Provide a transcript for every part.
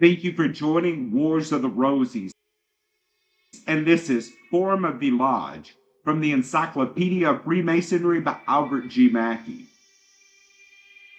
Thank you for joining Wars of the Rosies. And this is Forum of the Lodge from the Encyclopedia of Freemasonry by Albert G. Mackey.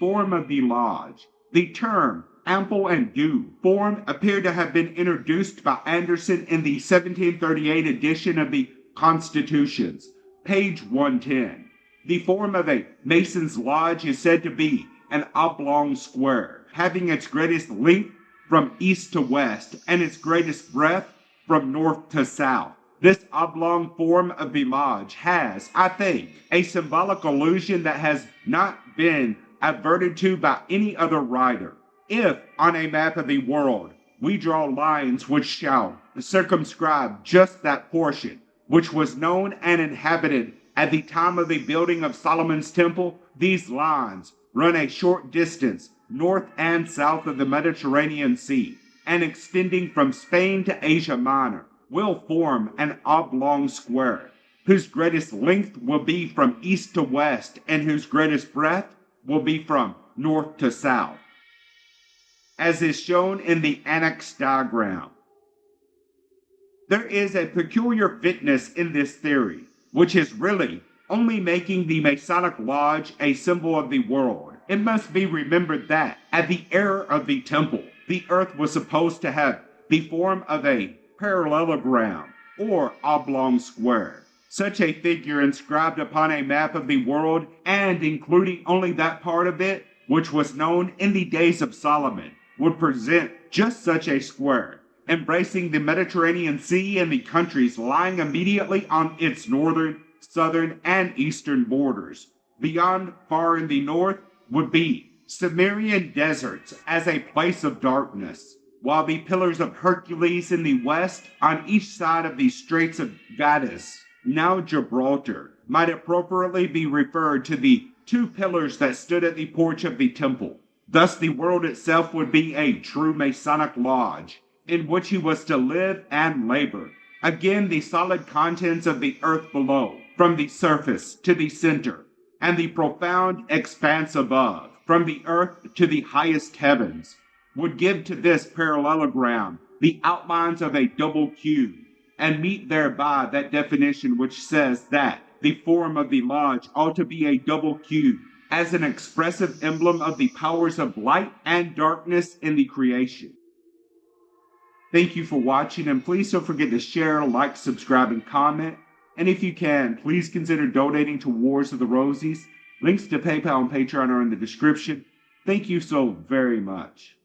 Forum of the Lodge. The term ample and due form appeared to have been introduced by Anderson in the 1738 edition of the Constitutions, page 110. The form of a Mason's lodge is said to be an oblong square, having its greatest length from east to west and its greatest breadth from north to south. This oblong form of the lodge has, I think, a symbolic illusion that has not been adverted to by any other writer. If, on a map of the world, we draw lines which shall circumscribe just that portion which was known and inhabited at the time of the building of Solomon's temple, these lines run a short distance north and south of the Mediterranean Sea, and extending from Spain to Asia Minor, will form an oblong square, whose greatest length will be from east to west, and whose greatest breadth will be from north to south, as is shown in the annex diagram. There is a peculiar fitness in this theory, which is really only making the Masonic Lodge a symbol of the world. It must be remembered that, at the era of the temple, the earth was supposed to have the form of a parallelogram, or oblong square. Such a figure inscribed upon a map of the world, and including only that part of it which was known in the days of Solomon, would present just such a square, embracing the Mediterranean Sea and the countries lying immediately on its northern, southern, and eastern borders. Beyond, far in the north, would be Cimmerian deserts as a place of darkness, while the pillars of Hercules in the west, on each side of the Straits of Gadis, now Gibraltar, might appropriately be referred to the two pillars that stood at the porch of the temple. Thus the world itself would be a true Masonic lodge, in which he was to live and labor. Again, the solid contents of the earth below, from the surface to the center, and the profound expanse above, from the earth to the highest heavens, would give to this parallelogram the outlines of a double cube, and meet thereby that definition which says that the form of the lodge ought to be a double cube, as an expressive emblem of the powers of light and darkness in the creation. Thank you for watching, and please don't forget to share, like, subscribe, and comment. And if you can, please consider donating to Wars of the Rosies. Links to PayPal and Patreon are in the description. Thank you so very much.